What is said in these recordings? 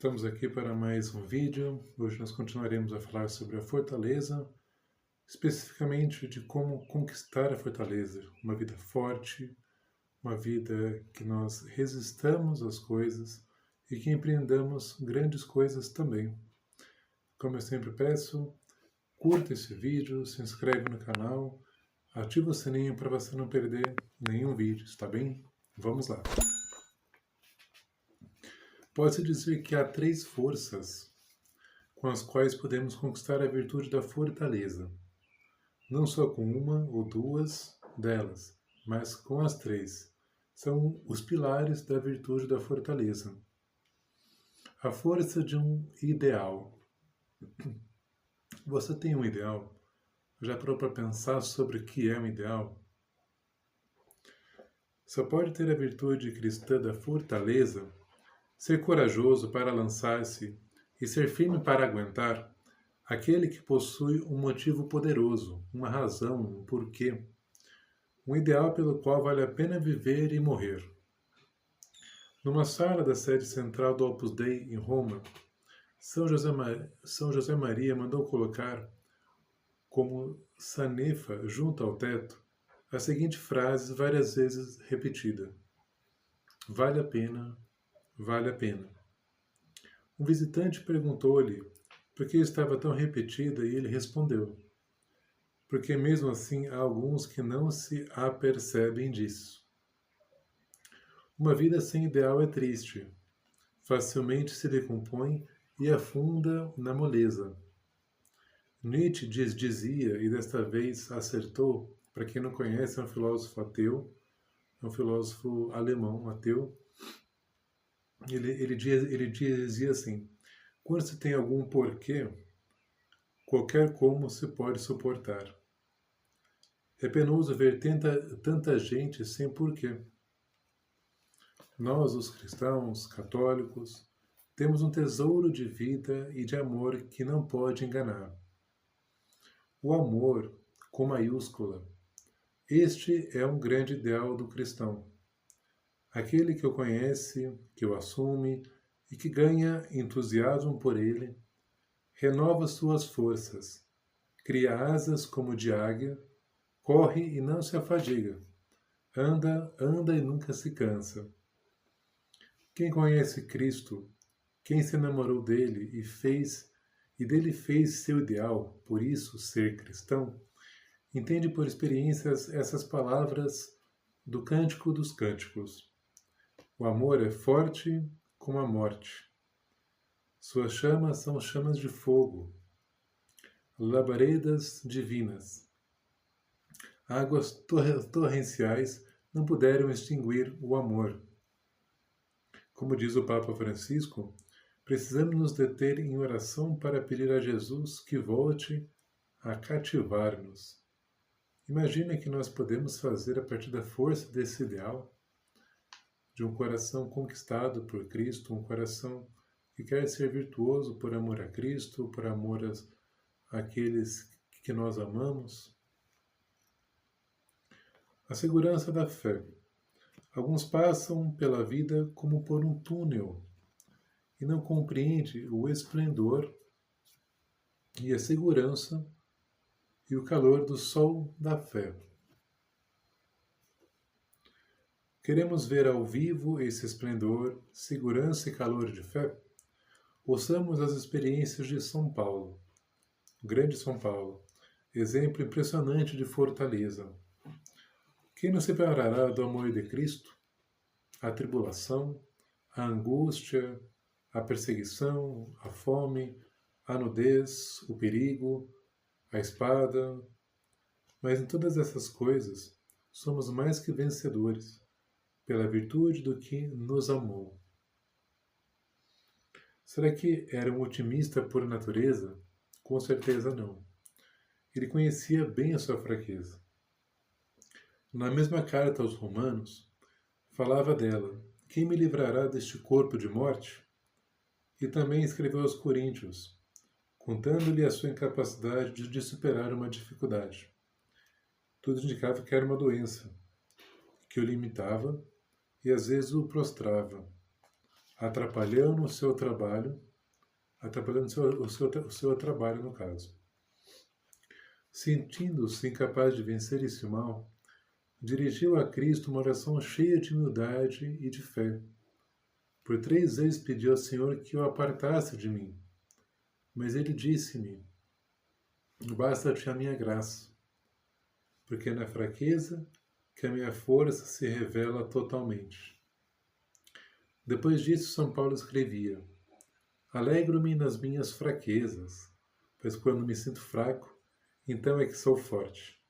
Estamos aqui para mais um vídeo. Hoje nós continuaremos a falar sobre a fortaleza, especificamente de como conquistar a fortaleza. Uma vida forte, uma vida que nós resistamos às coisas e que empreendamos grandes coisas também. Como eu sempre peço, curta esse vídeo, se inscreve no canal, ativa o sininho para você não perder nenhum vídeo, está bem? Vamos lá! Pode-se dizer que há 3 forças com as quais podemos conquistar a virtude da fortaleza. Não só com uma ou duas delas, mas com as 3. São os pilares da virtude da fortaleza. A força de um ideal. Você tem um ideal? Já parou para pensar sobre o que é um ideal? Só pode ter a virtude cristã da fortaleza ser corajoso para lançar-se e ser firme para aguentar aquele que possui um motivo poderoso, uma razão, um porquê, um ideal pelo qual vale a pena viver e morrer. Numa sala da sede central do Opus Dei em Roma, São José Maria mandou colocar como sanefa junto ao teto a seguinte frase várias vezes repetida: vale a pena, vale a pena. Um visitante perguntou-lhe por que estava tão repetida e ele respondeu: porque mesmo assim há alguns que não se apercebem disso. Uma vida sem ideal é triste, facilmente se decompõe e afunda na moleza. Nietzsche dizia, e desta vez acertou, para quem não conhece, é um filósofo ateu, é um filósofo alemão ateu. Ele dizia assim: quando se tem algum porquê, qualquer como se pode suportar. É penoso ver tanta gente sem porquê. Nós, os cristãos, católicos, temos um tesouro de vida e de amor que não pode enganar. O amor, com maiúscula. Este é um grande ideal do cristão. Aquele que o conhece, que o assume e que ganha entusiasmo por ele, renova suas forças, cria asas como de águia, corre e não se afadiga, anda e nunca se cansa. Quem conhece Cristo, quem se enamorou dele e dele fez seu ideal, por isso ser cristão, entende por experiências essas palavras do Cântico dos Cânticos. O amor é forte como a morte. Suas chamas são chamas de fogo, labaredas divinas. Águas torrenciais não puderam extinguir o amor. Como diz o Papa Francisco, precisamos nos deter em oração para pedir a Jesus que volte a cativar-nos. Imagina que nós podemos fazer a partir da força desse ideal, de um coração conquistado por Cristo, um coração que quer ser virtuoso por amor a Cristo, por amor àqueles que nós amamos. A segurança da fé. Alguns passam pela vida como por um túnel e não compreendem o esplendor e a segurança e o calor do sol da fé. Queremos ver ao vivo esse esplendor, segurança e calor de fé? Ouçamos as experiências de São Paulo, o grande São Paulo, exemplo impressionante de fortaleza. Quem nos separará do amor de Cristo? A tribulação, a angústia, a perseguição, a fome, a nudez, o perigo, a espada. Mas em todas essas coisas, somos mais que vencedores, pela virtude do que nos amou. Será que era um otimista por natureza? Com certeza não. Ele conhecia bem a sua fraqueza. Na mesma carta aos Romanos, falava dela: quem me livrará deste corpo de morte? E também escreveu aos Coríntios, contando-lhe a sua incapacidade de superar uma dificuldade. Tudo indicava que era uma doença, que o limitava e às vezes o prostrava. atrapalhando o seu trabalho, o seu trabalho no caso. Sentindo-se incapaz de vencer esse mal, dirigiu a Cristo uma oração cheia de humildade e de fé. Por 3 vezes pediu ao Senhor que o apartasse de mim. Mas ele disse-me: basta-te a minha graça, porque é na fraqueza que a minha força se revela totalmente. Depois disso, São Paulo escrevia: alegro-me nas minhas fraquezas, pois quando me sinto fraco, então é que sou forte.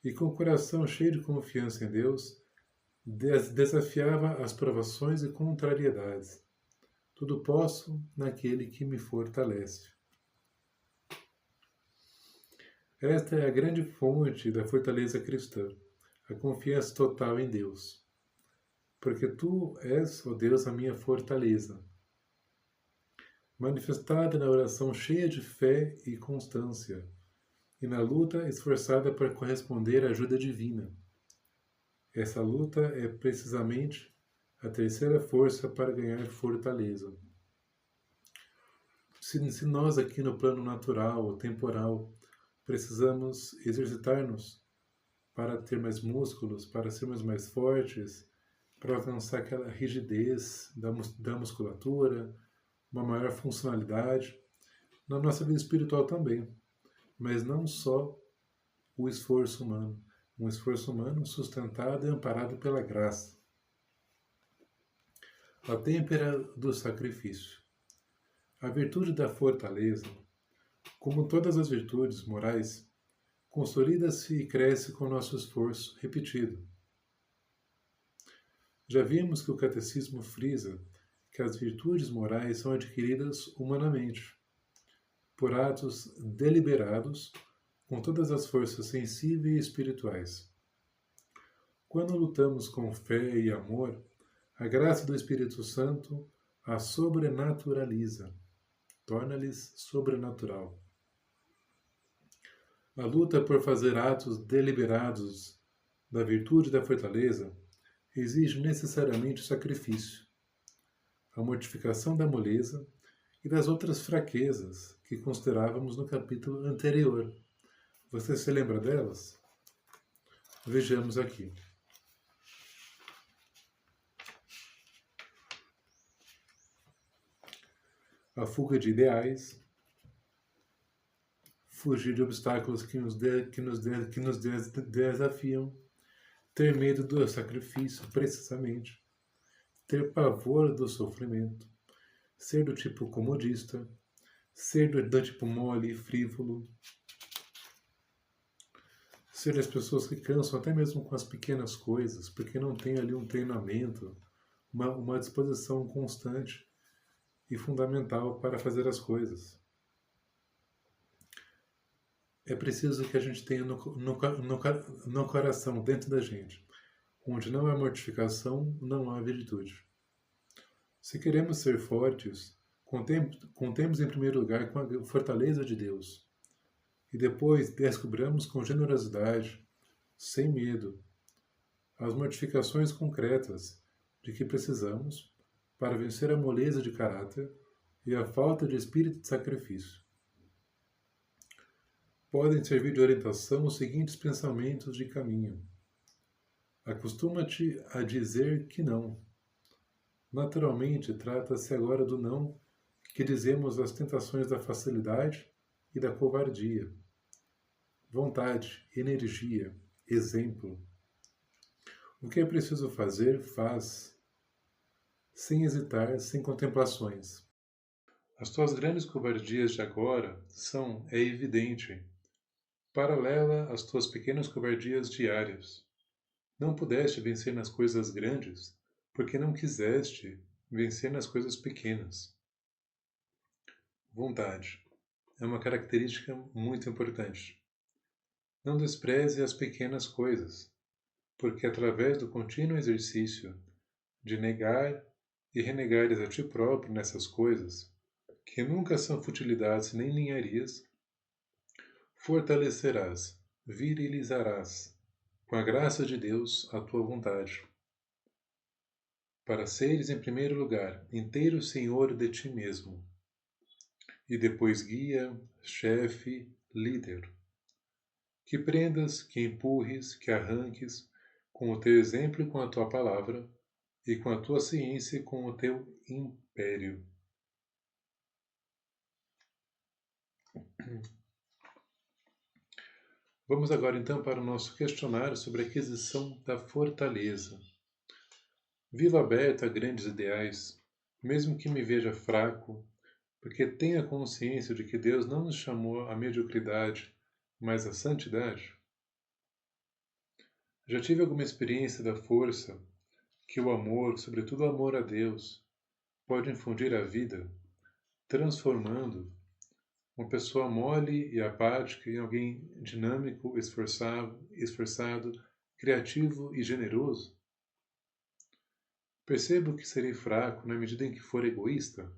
E com o coração cheio de confiança em Deus, desafiava as provações e contrariedades. Tudo posso naquele que me fortalece. Esta é a grande fonte da fortaleza cristã, a confiança total em Deus. Porque tu és, ó Deus, a minha fortaleza, manifestada na oração cheia de fé e constância, e na luta esforçada para corresponder à ajuda divina. Essa luta é precisamente a terceira força para ganhar fortaleza. Se nós aqui no plano natural ou temporal precisamos exercitar-nos para ter mais músculos, para sermos mais fortes, para alcançar aquela rigidez da musculatura, uma maior funcionalidade, na nossa vida espiritual também, mas não só o esforço humano, um esforço humano sustentado e amparado pela graça. A têmpera do sacrifício. A virtude da fortaleza, como todas as virtudes morais, consolida-se e cresce com o nosso esforço repetido. Já vimos que o Catecismo frisa que as virtudes morais são adquiridas humanamente, por atos deliberados, com todas as forças sensíveis e espirituais. Quando lutamos com fé e amor, a graça do Espírito Santo a sobrenaturaliza, torna-lhes sobrenatural. A luta por fazer atos deliberados da virtude e da fortaleza exige necessariamente o sacrifício, a mortificação da moleza e das outras fraquezas que considerávamos no capítulo anterior. Você se lembra delas? Vejamos aqui. A fuga de ideais, fugir de obstáculos que nos desafiam, ter medo do sacrifício, precisamente, ter pavor do sofrimento, ser do tipo comodista, ser do tipo mole e frívolo, ser das pessoas que cansam até mesmo com as pequenas coisas, porque não tem ali um treinamento, uma disposição constante e fundamental para fazer as coisas. É preciso que a gente tenha no coração, dentro da gente, onde não há mortificação, não há virtude. Se queremos ser fortes, contemos em primeiro lugar com a fortaleza de Deus, e depois descobramos com generosidade, sem medo, as mortificações concretas de que precisamos para vencer a moleza de caráter e a falta de espírito de sacrifício. Podem servir de orientação os seguintes pensamentos de caminho. Acostuma-te a dizer que não. Naturalmente, trata-se agora do não que dizemos às tentações da facilidade e da covardia. Vontade, energia, exemplo. O que é preciso fazer, faz, sem hesitar, sem contemplações. As tuas grandes covardias de agora são, é evidente, paralela às tuas pequenas covardias diárias. Não pudeste vencer nas coisas grandes, porque não quiseste vencer nas coisas pequenas. Vontade é uma característica muito importante. Não despreze as pequenas coisas, porque através do contínuo exercício de negar e renegares a ti próprio nessas coisas, que nunca são futilidades nem ninharias, fortalecerás, virilizarás, com a graça de Deus, a tua vontade. para seres, em primeiro lugar, inteiro senhor de ti mesmo, e depois guia, chefe, líder. Que prendas, que empurres, que arranques, com o teu exemplo e com a tua palavra, e com a tua ciência e com o teu império. Vamos agora então para o nosso questionário sobre a aquisição da fortaleza. Vivo aberto a grandes ideais, mesmo que me veja fraco, porque tenho a consciência de que Deus não nos chamou à mediocridade, mas à santidade. Já tive alguma experiência da força que o amor, sobretudo o amor a Deus, pode infundir à vida, transformando uma pessoa mole e apática em alguém dinâmico, esforçado, criativo e generoso? Percebo que serei fraco na medida em que for egoísta.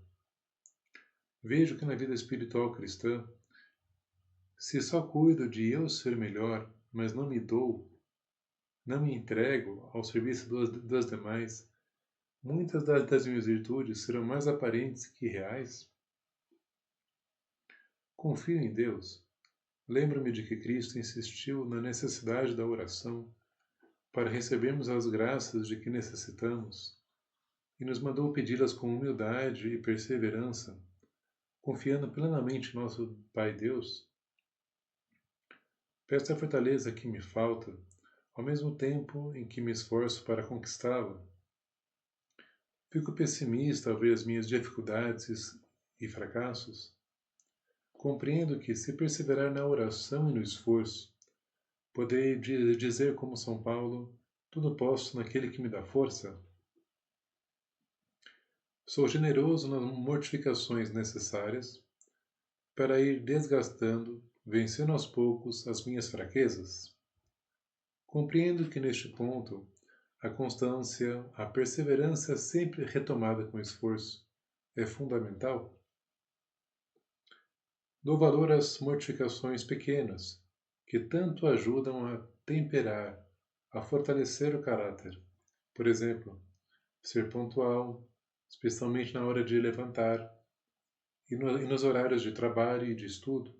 Vejo que na vida espiritual cristã, se só cuido de eu ser melhor, mas não me dou, não me entrego ao serviço das demais, muitas das minhas virtudes serão mais aparentes que reais. Confio em Deus. Lembro-me de que Cristo insistiu na necessidade da oração para recebermos as graças de que necessitamos e nos mandou pedi-las com humildade e perseverança, confiando plenamente em nosso Pai Deus. Peço a fortaleza que me falta, ao mesmo tempo em que me esforço para conquistá-la. Fico pessimista ao ver as minhas dificuldades e fracassos. Compreendo que, se perseverar na oração e no esforço, poderei dizer como São Paulo, tudo posso naquele que me dá força. Sou generoso nas mortificações necessárias para ir desgastando, vencendo aos poucos as minhas fraquezas. Compreendo que neste ponto a constância, a perseverança sempre retomada com esforço é fundamental. Dou valor às mortificações pequenas, que tanto ajudam a temperar, a fortalecer o caráter. Por exemplo, ser pontual, especialmente na hora de levantar, e nos horários de trabalho e de estudo,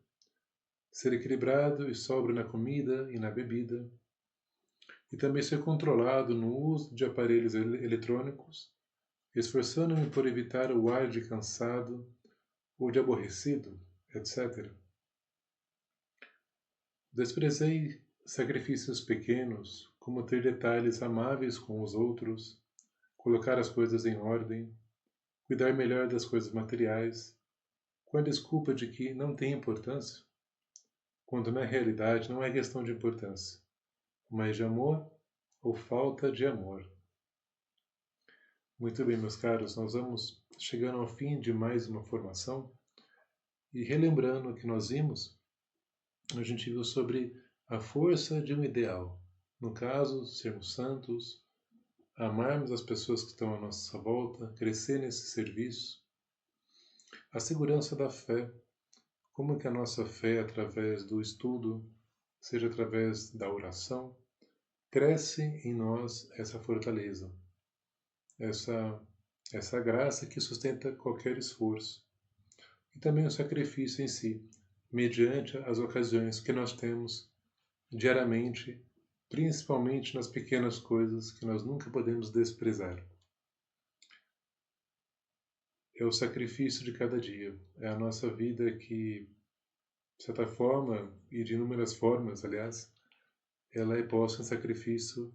ser equilibrado e sóbrio na comida e na bebida, e também ser controlado no uso de aparelhos eletrônicos, esforçando-me por evitar o ar de cansado ou de aborrecido, etc. Desprezei sacrifícios pequenos, como ter detalhes amáveis com os outros, colocar as coisas em ordem, cuidar melhor das coisas materiais, com a desculpa de que não tem importância, quando na realidade não é questão de importância, mas de amor ou falta de amor. Muito bem, meus caros, nós vamos chegando ao fim de mais uma formação e relembrando o que nós vimos, a gente viu sobre a força de um ideal. No caso, sermos santos, amarmos as pessoas que estão à nossa volta, crescer nesse serviço. A segurança da fé, como que a nossa fé, através do estudo, seja através da oração, cresce em nós essa fortaleza, essa graça que sustenta qualquer esforço. E também o sacrifício em si, mediante as ocasiões que nós temos diariamente, principalmente nas pequenas coisas que nós nunca podemos desprezar. É o sacrifício de cada dia, é a nossa vida que, de certa forma, e de inúmeras formas, aliás, ela é posta em sacrifício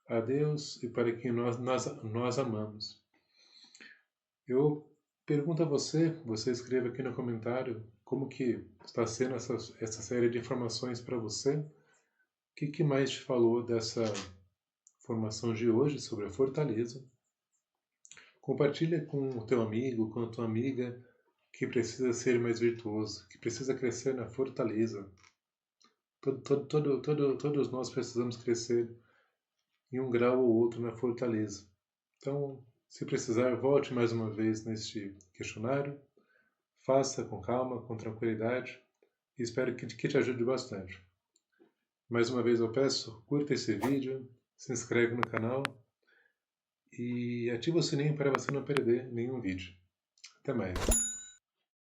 a Deus e para quem nós amamos. Eu pergunto a você, você escreva aqui no comentário, como que está sendo essa série de informações para você? O que mais te falou dessa formação de hoje sobre a fortaleza? Compartilha com o teu amigo, com a tua amiga, que precisa ser mais virtuoso, que precisa crescer na fortaleza. Todos nós precisamos crescer em um grau ou outro na fortaleza. Então, se precisar, volte mais uma vez neste questionário, faça com calma, com tranquilidade, e espero que te ajude bastante. Mais uma vez eu peço, curta esse vídeo, se inscreve no canal e ativa o sininho para você não perder nenhum vídeo. Até mais!